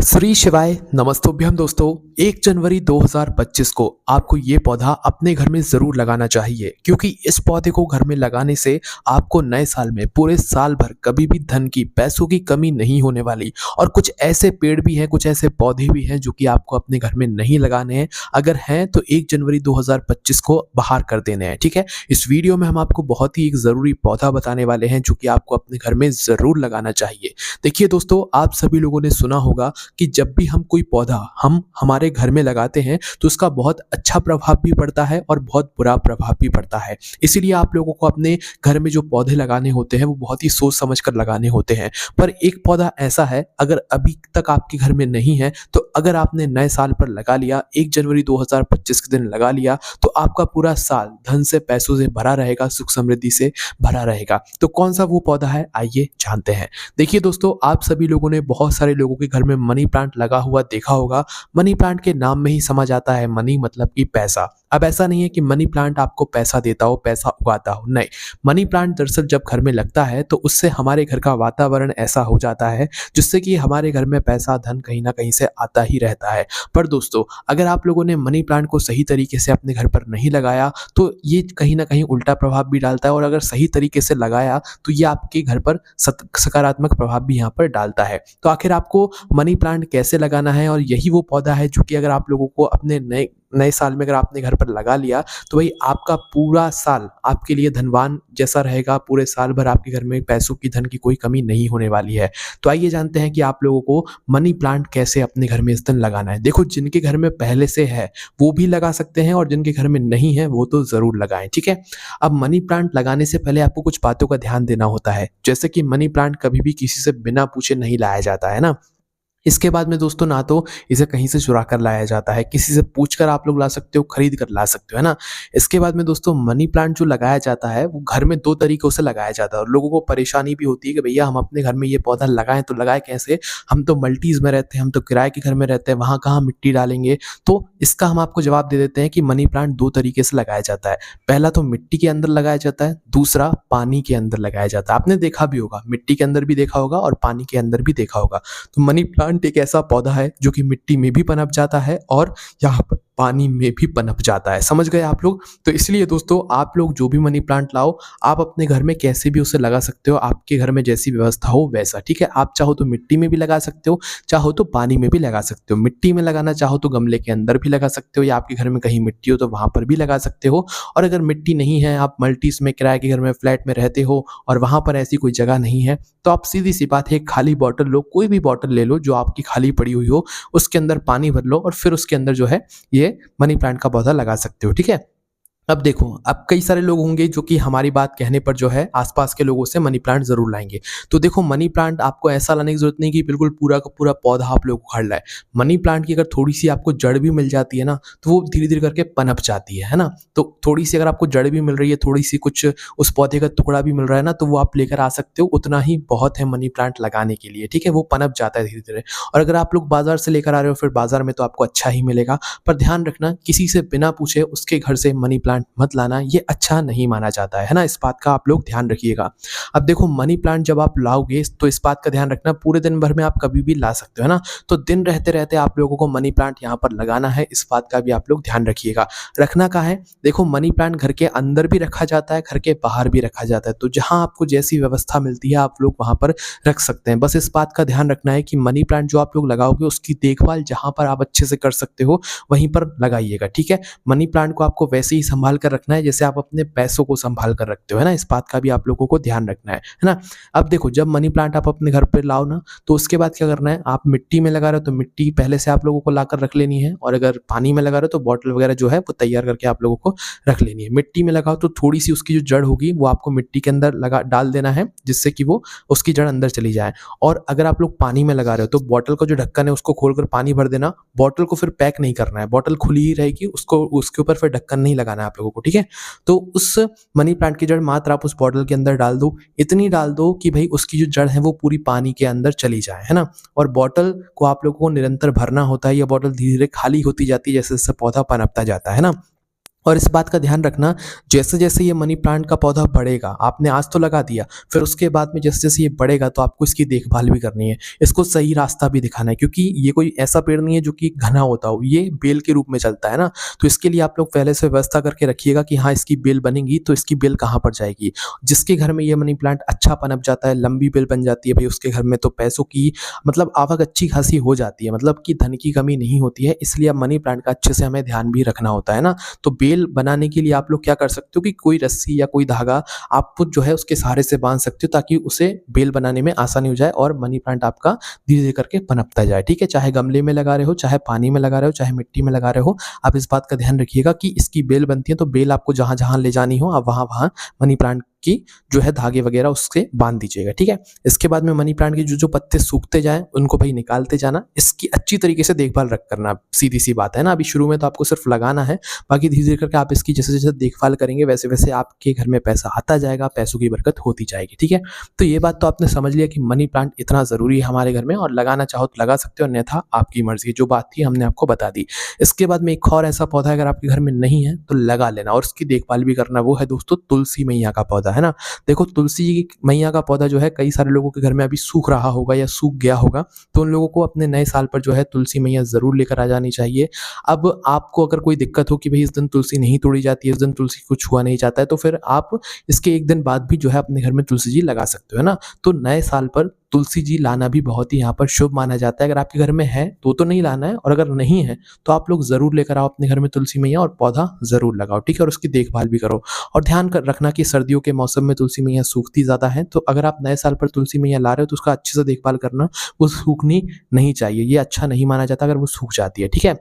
श्री शिवाय नमस्तुभ्यम दोस्तों। 1 जनवरी 2025 को आपको ये पौधा अपने घर में ज़रूर लगाना चाहिए, क्योंकि इस पौधे को घर में लगाने से आपको नए साल में पूरे साल भर कभी भी धन की, पैसों की कमी नहीं होने वाली। और कुछ ऐसे पेड़ भी हैं, कुछ ऐसे पौधे भी हैं जो कि आपको अपने घर में नहीं लगाने हैं। अगर हैं तो 1 जनवरी 2025 को बाहर कर देने हैं, ठीक है। इस वीडियो में हम आपको बहुत ही एक ज़रूरी पौधा बताने वाले हैं जो कि आपको अपने घर में ज़रूर लगाना चाहिए। देखिए दोस्तों, आप सभी लोगों ने सुना होगा कि जब भी हम कोई पौधा हम हमारे घर में लगाते हैं तो उसका बहुत अच्छा प्रभाव भी पड़ता है और बहुत बुरा प्रभाव भी पड़ता है। इसीलिए आप लोगों को अपने घर में जो पौधे लगाने होते हैं वो बहुत ही सोच समझ कर लगाने होते हैं। पर एक पौधा ऐसा है, अगर अभी तक आपके घर में नहीं है तो अगर आपने नए साल पर लगा लिया, 1 जनवरी 2025 के दिन लगा लिया, तो आपका पूरा साल धन से, पैसों से भरा रहेगा, सुख समृद्धि से भरा रहेगा। तो कौन सा वो पौधा है, आइए जानते हैं। देखिए दोस्तों, आप सभी लोगों ने बहुत सारे लोगों के घर में मनी प्लांट लगा हुआ देखा होगा। मनी प्लांट के नाम में ही समझ आता है, मनी मतलब कि पैसा। अब ऐसा नहीं है कि मनी प्लांट आपको पैसा देता हो, पैसा उगाता हो, नहीं। मनी प्लांट दरअसल जब घर में लगता है तो उससे हमारे घर का वातावरण ऐसा हो जाता है जिससे कि हमारे घर में पैसा, धन कहीं ना कहीं से आता ही रहता है। पर दोस्तों, अगर आप लोगों ने मनी प्लांट को सही तरीके से अपने घर पर नहीं लगाया तो ये कहीं ना कहीं उल्टा प्रभाव भी डालता है, और अगर सही तरीके से लगाया तो ये आपके घर पर सकारात्मक प्रभाव भी यहाँ पर डालता है। तो आखिर आपको मनी प्लांट कैसे लगाना है, और यही वो पौधा है जो कि अगर आप लोगों को अपने नए नए साल में अगर आपने घर पर लगा लिया तो भाई आपका पूरा साल आपके लिए धनवान जैसा रहेगा। पूरे साल भर आपके घर में पैसों की, धन की कोई कमी नहीं होने वाली है। तो आइए जानते हैं कि आप लोगों को मनी प्लांट कैसे अपने घर में इस दिन लगाना है। देखो, जिनके घर में पहले से है वो भी लगा सकते हैं, और जिनके घर में नहीं है वो तो ज़रूर लगाएं, ठीक है। अब मनी प्लांट लगाने से पहले आपको कुछ बातों का ध्यान देना होता है, जैसे कि मनी प्लांट कभी भी किसी से बिना पूछे नहीं लाया जाता है ना। इसके बाद में दोस्तों, ना तो इसे कहीं से चुरा कर लाया जाता है, किसी से पूछकर आप लोग ला सकते हो, खरीद कर ला सकते हो, है ना। इसके बाद में दोस्तों, मनी प्लांट जो लगाया जाता है वो घर में 2 तरीकों से लगाया जाता है, और लोगों को परेशानी भी होती है कि भैया हम अपने घर में ये पौधा लगाएं तो लगाएं कैसे, हम तो मल्टीज में रहते हैं, हम तो किराए के घर में रहते हैं, वहाँ कहाँ मिट्टी डालेंगे। तो इसका हम आपको जवाब दे देते हैं कि मनी प्लांट 2 तरीके से लगाया जाता है। पहला तो मिट्टी के अंदर लगाया जाता है, दूसरा पानी के अंदर लगाया जाता है। आपने देखा भी होगा, मिट्टी के अंदर भी देखा होगा और पानी के अंदर भी देखा होगा। तो मनी प्लांट एक ऐसा पौधा है जो कि मिट्टी में भी पनप जाता है और यहाँ पर पानी में भी पनप जाता है। समझ गए आप लोग। तो इसलिए दोस्तों, आप लोग जो भी मनी प्लांट लाओ, आप अपने घर में कैसे भी उसे लगा सकते हो, आपके घर में जैसी व्यवस्था हो वैसा, ठीक है। आप चाहो तो मिट्टी में भी लगा सकते हो, चाहो तो पानी में भी लगा सकते हो। मिट्टी में लगाना चाहो तो गमले के अंदर भी लगा सकते हो, या आपके घर में कहीं मिट्टी हो तो वहां पर भी लगा सकते हो। और अगर मिट्टी नहीं है, आप मल्टीज में, किराए के घर में, फ्लैट में रहते हो और वहां पर ऐसी कोई जगह नहीं है, तो आप सीधी सी बात है, एक खाली बॉटल लो, कोई भी बॉटल ले लो जो आपकी खाली पड़ी हुई हो, उसके अंदर पानी भर लो और फिर उसके अंदर जो है ये मनी प्लांट का पौधा लगा सकते हो, ठीक है। अब देखो, अब कई सारे लोग होंगे जो कि हमारी बात कहने पर जो है आसपास के लोगों से मनी प्लांट जरूर लाएंगे। तो देखो, मनी प्लांट आपको ऐसा लाने की जरूरत नहीं कि बिल्कुल पूरा का पूरा पौधा आप लोग उखाड़ लाए। मनी प्लांट की अगर थोड़ी सी आपको जड़ भी मिल जाती है ना, तो वो धीरे धीरे करके पनप जाती है ना। तो थोड़ी सी अगर आपको जड़ भी मिल रही है, थोड़ी सी कुछ उस पौधे का टुकड़ा भी मिल रहा है ना, तो वो आप लेकर आ सकते हो। उतना ही बहुत है मनी प्लांट लगाने के लिए, ठीक है। वो पनप जाता है धीरे धीरे। और अगर आप लोग बाजार से लेकर आ रहे हो, फिर बाजार में तो आपको अच्छा ही मिलेगा। पर ध्यान रखना, किसी से बिना पूछे उसके घर से मनी प्लांट मत लाना, ये अच्छा नहीं माना जाता है ना। इस बात का आप लोग ध्यान रखिएगा। अब देखो, मनी प्लांट जब आप लाओगे तो इस बात का ध्यान रखना, पूरे दिन भर में आप कभी भी ला सकते हो, है ना। तो दिन रहते रहते आप लोगों को मनी प्लांट यहाँ पर लगाना है, इस बात का भी आप लोग ध्यान रखिएगा। रखना कहाँ है, देखो, मनी प्लांट घर के अंदर भी रखा जाता है, घर के बाहर भी रखा जाता है। तो जहां आपको जैसी व्यवस्था मिलती है आप लोग वहां पर रख सकते हैं। बस इस बात का ध्यान रखना है कि मनी प्लांट जो आप लोग लगाओगे उसकी देखभाल जहां पर आप अच्छे से कर सकते हो वहीं पर लगाइएगा, ठीक है। मनी प्लांट को आपको वैसे ही संभाल कर रखना है जैसे आप अपने पैसों को संभाल कर रखते हो, है ना। इस बात का भी आप लोगों को ध्यान रखना है ना। अब देखो, जब मनी प्लांट आप अपने घर पे लाओ ना, तो उसके बाद क्या करना है, आप मिट्टी में लगा रहे हो तो मिट्टी पहले से आप लोगों को लाकर रख लेनी है, और अगर पानी में लगा रहे हो तो बॉटल वगैरह जो है वो तैयार करके आप लोगों को रख लेनी है। मिट्टी में लगाओ तो थोड़ी सी उसकी जो जड़ होगी वो आपको मिट्टी के अंदर लगा डाल देना है, जिससे कि वो उसकी जड़ अंदर चली जाए। और अगर आप लोग पानी में लगा रहे हो तो बॉटल का जो ढक्कन है उसको खोलकर पानी भर देना। बॉटल को फिर पैक नहीं करना है, बॉटल खुली ही रहेगी, उसको उसके ऊपर फिर ढक्कन नहीं लगाना है आप लोगों को, ठीक है। तो उस मनी प्लांट की जड़ मात्र आप उस बॉटल के अंदर डाल दो, इतनी डाल दो कि भाई उसकी जो जड़ है वो पूरी पानी के अंदर चली जाए, है ना। और बॉटल को आप लोगों को निरंतर भरना होता है, या बॉटल धीरे धीरे खाली होती जाती है जैसे जैसे पौधा पनपता जाता है ना। और इस बात का ध्यान रखना, जैसे-जैसे ये मनी प्लांट का पौधा बढ़ेगा, आपने आज तो लगा दिया, फिर उसके बाद में जैसे-जैसे ये बढ़ेगा तो आपको इसकी देखभाल भी करनी है। इसको सही रास्ता भी दिखाना है, क्योंकि ये कोई ऐसा पेड़ नहीं है जो कि घना होता हो, ये बेल के रूप में चलता है ना। तो इसके लिए आप लोग पहले से व्यवस्था करके रखिएगा कि हाँ, इसकी बेल बनेगी तो इसकी बेल कहाँ पर जाएगी। जिसके घर में ये मनी प्लांट अच्छा पनप जाता है, लंबी बेल बन जाती है, भई उसके घर में तो पैसों की मतलब आवक अच्छी खासी हो जाती है, मतलब कि धन की कमी नहीं होती है। इसलिए अब मनी प्लांट का अच्छे से हमें ध्यान भी रखना होता है ना। तो बेल बनाने के लिए आप लोग क्या कर सकते हो कि कोई रस्सी या कोई धागा आप जो है उसके सहारे से बांध सकते हो, ताकि उसे बेल बनाने में आसानी हो जाए और मनी प्लांट आपका धीरे-धीरे करके पनपता जाए, ठीक है? चाहे गमले में लगा रहे हो, चाहे पानी में लगा रहे हो, चाहे मिट्टी में लगा रहे हो, आप इस बात का ध्यान रखिएगा कि इसकी बेल बनती है तो बेल आपको जहाँ-जहाँ ले जानी हो, आप वहाँ-वहाँ मनी प्लांट की जो है धागे वगैरह उससे बांध दीजिएगा, ठीक है? इसके बाद में मनी प्लांट के जो-जो पत्ते सूखते जाएँ, उनको भई निकालते जाना। इसकी अच्छी तरीके से देखभाल रख करना, सीधी-सी बात है ना। अभी शुरू में तो आपको सिर्फ लगाना है, बाकी धीरे-धीरे करके आप इसकी जैसे-जैसे देखभाल करेंगे, वैसे-वैसे आपके घर में पैसा आता जाएगा, पैसों की बरकत होती जाएगी, ठीक है? तो ये बात तो आपने समझ लिया कि मनी प्लांट इतना ज़रूरी है हमारे घर में, और लगाना चाहो तो लगा सकते हो, अन्यथा आपकी मर्ज़ी। जो बात थी हमने आपको बता दी। इसके बाद में एक और ऐसा पौधा अगर आपके घर में नहीं है तो लगा लेना, और उसकी देखभाल भी करना। वो है दोस्तों तुलसी मैया का पौधा, है ना? देखो, तुलसी मैया का पौधा जो है कई सारे लोगों के घर में अभी सूख रहा होगा या सूख गया होगा, तो उन लोगों को अपने नए साल पर जो है तुलसी मैया ज़रूर लेकर आ जानी चाहिए। अब आपको अगर कोई दिक्कत हो कि भई इस दिन तुलसी नहीं तोड़ी जाती है, इस दिन तुलसी को छुआ नहीं जाता है, तो फिर आप इसके 1 दिन बाद भी जो है अपने घर में तुलसी जी लगा सकते हो, है ना? तो नए साल पर तुलसी जी लाना भी बहुत ही यहाँ पर शुभ माना जाता है। अगर आपके घर में है तो नहीं लाना है, और अगर नहीं है तो आप लोग ज़रूर लेकर आओ अपने घर में तुलसी मैया, और पौधा ज़रूर लगाओ, ठीक है? और उसकी देखभाल भी करो। और ध्यान कर रखना कि सर्दियों के मौसम में तुलसी मैया सूखती ज़्यादा हैं, तो अगर आप नए साल पर तुलसी मैया ला रहे हो तो उसका अच्छे से देखभाल करना, वो सूखनी नहीं चाहिए। ये अच्छा नहीं माना जाता अगर वो सूख जाती है, ठीक है?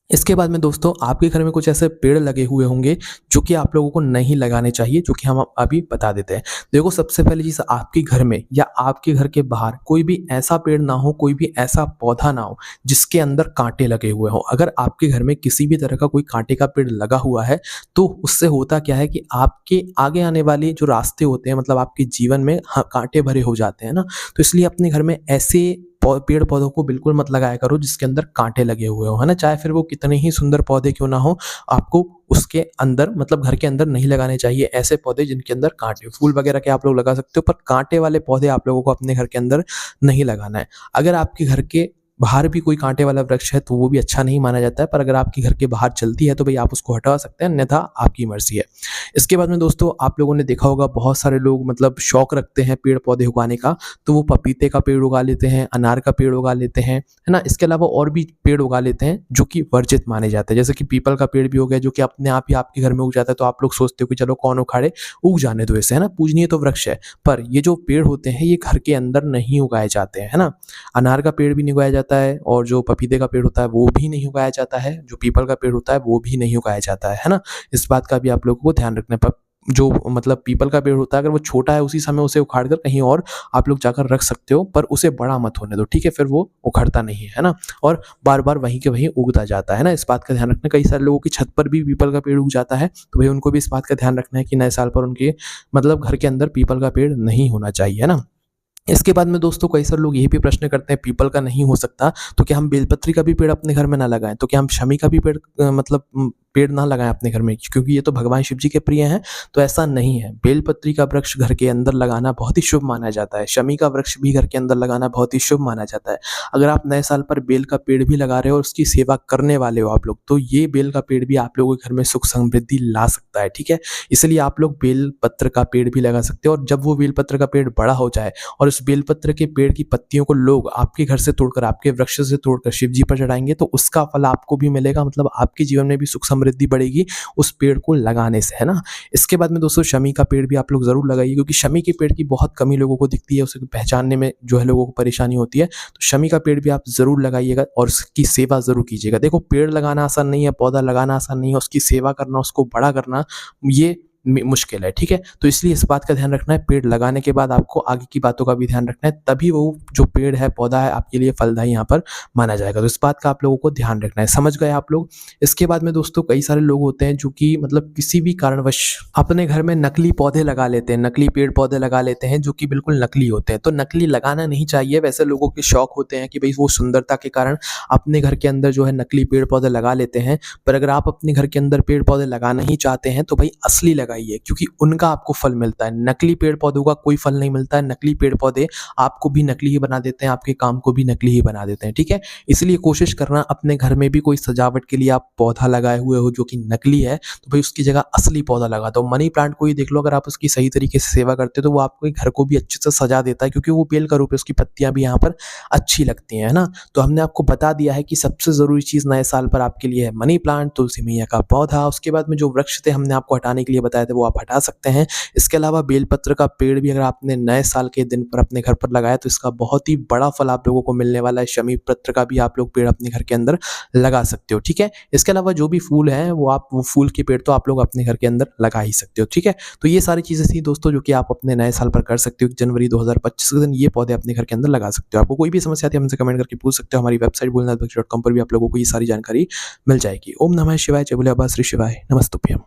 इसके बाद में दोस्तों आपके घर में कुछ ऐसे पेड़ लगे हुए होंगे जो कि आप लोगों को नहीं लगाने चाहिए, जो कि हम अभी बता देते हैं। देखो, सबसे पहली चीज़, आपके घर में या आपके घर के बाहर कोई भी ऐसा पेड़ ना हो, कोई भी ऐसा पौधा ना हो जिसके अंदर कांटे लगे हुए हों। अगर आपके घर में किसी भी तरह का कोई कांटे का पेड़ लगा हुआ है, तो उससे होता क्या है कि आपके आगे आने वाले जो रास्ते होते हैं, मतलब आपके जीवन में कांटे भरे हो जाते हैं ना। तो इसलिए अपने घर में ऐसे पेड़ पौधों को बिल्कुल मत लगाया करो जिसके अंदर कांटे लगे हुए हो, है ना? चाहे फिर वो कितने ही सुंदर पौधे क्यों ना हो, आपको उसके अंदर, मतलब घर के अंदर नहीं लगाने चाहिए ऐसे पौधे जिनके अंदर कांटे। फूल वगैरह के आप लोग लगा सकते हो, पर कांटे वाले पौधे आप लोगों को अपने घर के अंदर नहीं लगाना है। अगर आपके घर के बाहर भी कोई कांटे वाला वृक्ष है तो वो भी अच्छा नहीं माना जाता है, पर अगर आपके घर के बाहर चलती है तो भई आप उसको हटा सकते हैं, अन्यथा आपकी मर्ज़ी है। इसके बाद में दोस्तों आप लोगों ने देखा होगा, बहुत सारे लोग मतलब शौक रखते हैं पेड़-पौधे उगाने का, तो वो पपीते का पेड़ उगा लेते हैं, अनार का पेड़ उगा लेते हैं, है ना? इसके अलावा और भी पेड़ उगा लेते हैं जो कि वर्जित माने जाते हैं। जैसे कि पीपल का पेड़ भी हो गया, जो कि अपने आप ही आपके घर में उग जाता है, तो आप लोग सोचते हो कि चलो कौन उखाड़े, उग जाने दो इसे, है ना? पूजनीय तो वृक्ष है। पर ये जो पेड़ होते हैं ये घर के अंदर नहीं उगाए जाते हैं, है ना? अनार का पेड़ भी नहीं उगाया जाता है, और जो पपीते का पेड़ होता है वो भी नहीं उगाया जाता है, जो पीपल का पेड़ होता है वो भी नहीं उगाया जाता है ना? इस बात का भी आप लोगों को ध्यान रखना है। जो मतलब पीपल का पेड़ होता है, अगर वो छोटा है उसी समय उसे उखाड़ कर कहीं और आप लोग जाकर रख सकते हो, पर उसे बड़ा मत होने दो, ठीक है? फिर वो उखड़ता नहीं है ना? और बार-बार वहीं के वहीं उगता जाता है ना? इस बात का ध्यान रखना। कई सारे लोगों की छत पर भी पीपल का पेड़ उग जाता है, तो भई उनको भी इस बात का ध्यान रखना है कि नए साल पर उनके मतलब घर के अंदर पीपल का पेड़ नहीं होना चाहिए, है ना? इसके बाद में दोस्तों कई सारे लोग ये भी प्रश्न करते हैं, पीपल का नहीं हो सकता तो क्या हम बेलपत्री का भी पेड़ अपने घर में ना लगाएं? तो क्या हम शमी का भी पेड़ मतलब पेड़ ना लगाएं अपने घर में, क्योंकि ये तो भगवान शिव जी के प्रिय हैं? तो ऐसा नहीं है। बेलपत्री का वृक्ष घर के अंदर लगाना बहुत ही शुभ माना जाता है। शमी का वृक्ष भी घर के अंदर लगाना बहुत ही शुभ माना जाता है। अगर आप नए साल पर बेल का पेड़ भी लगा रहे हो और उसकी सेवा करने वाले हो आप लोग, तो ये बेल का पेड़ भी आप लोगों के घर में सुख समृद्धि ला सकता है, ठीक है? इसलिए आप लोग बेल पत्र का पेड़ भी लगा सकते हो, और जब वो बेल पत्र का पेड़ बड़ा हो जाए और उस बेलपत्र के पेड़ की पत्तियों को लोग आपके घर से तोड़कर, आपके वृक्ष से तोड़कर शिव जी पर चढ़ाएँगे, तो उसका फल आपको भी मिलेगा, मतलब आपके जीवन में भी सुख समृद्धि बढ़ेगी उस पेड़ को लगाने से, है ना? इसके बाद में दोस्तों शमी का पेड़ भी आप लोग ज़रूर लगाइए, क्योंकि शमी के पेड़ की बहुत कमी लोगों को दिखती है, उसे पहचानने में जो है लोगों को परेशानी होती है। तो शमी का पेड़ भी आप ज़रूर लगाइएगा और उसकी सेवा ज़रूर कीजिएगा। देखो, पेड़ लगाना आसान नहीं है, पौधा लगाना आसान नहीं है, उसकी सेवा करना, उसको बड़ा करना, ये मुश्किल है, ठीक है? तो इसलिए इस बात का ध्यान रखना है, पेड़ लगाने के बाद आपको आगे की बातों का भी ध्यान रखना है, तभी वो जो पेड़ है, पौधा है, आपके लिए फलदायी यहाँ पर माना जाएगा। तो इस बात का आप लोगों को ध्यान रखना है, समझ गए आप लोग? इसके बाद में दोस्तों कई सारे लोग होते हैं जो कि मतलब किसी भी कारणवश अपने घर में नकली पौधे लगा लेते हैं, नकली पेड़-पौधे लगा लेते हैं जो कि बिल्कुल नकली होते हैं। तो नकली लगाना नहीं चाहिए, वैसे लोगों के शौक होते हैं कि भई वो सुंदरता के कारण अपने घर के अंदर जो है नकली पेड़-पौधे लगा लेते हैं। पर अगर आप अपने घर के अंदर पेड़-पौधे लगाना ही चाहते हैं तो भई असली लगाइए, क्योंकि उनका आपको फल मिलता है। नकली पेड़-पौधों का कोई फल नहीं मिलता है, नकली पेड़-पौधे आपको भी नकली ही बना देते हैं, आपके काम को भी नकली ही बना देते हैं, ठीक है? इसलिए कोशिश करना अपने घर में भी कोई सजावट के लिए आप पौधा लगाए हुए हो जो कि नकली है, तो भई उसकी जगह असली पौधा लगा दो। मनी प्लांट को ही देख लो, अगर आप उसकी सही तरीके से सेवा करते हो तो वो आपके घर को भी अच्छे से सजा देता है, क्योंकि वो बेल का रूप है, उसकी पत्तियाँ भी यहाँ पर अच्छी लगती हैं, है ना? तो हमने आपको बता दिया है कि सबसे ज़रूरी चीज़ नए साल पर आपके लिए है मनी प्लांट, तुलसी मैया का पौधा, उसके बाद में जो वृक्ष थे हमने आपको हटाने के लिए बताए थे वो आप हटा सकते हैं। इसके अलावा बेलपत्र का पेड़ भी अगर आपने नए साल के दिन पर अपने घर पर लगाया तो इसका बहुत ही बड़ा फल आप लोगों को मिलने वाला है। शमी पत्र का भी आप लोग पेड़ अपने घर के अंदर लगा सकते हो, ठीक है? इसके अलावा जो भी फूल हैं वो फूल के पेड़ तो आप लोग अपने घर के अंदर लगा ही सकते हो, ठीक है? तो ये सारी चीज़ें थी दोस्तों जो कि आप अपने नए साल पर कर सकते हो। जनवरी 2025 के दिन ये पौधे अपने घर के अंदर लगा सकते हो। आपको कोई भी समस्या आती है हमसे कमेंट करके पूछ सकते हो। हमारी वेबसाइट भोलेनाथबख्शी.com पर भी आप लोगों को ये सारी जानकारी मिल जाएगी। ओम नमः शिवाय, जय भोले बाबा श्री शिवाय, नमस्तुभ्यम।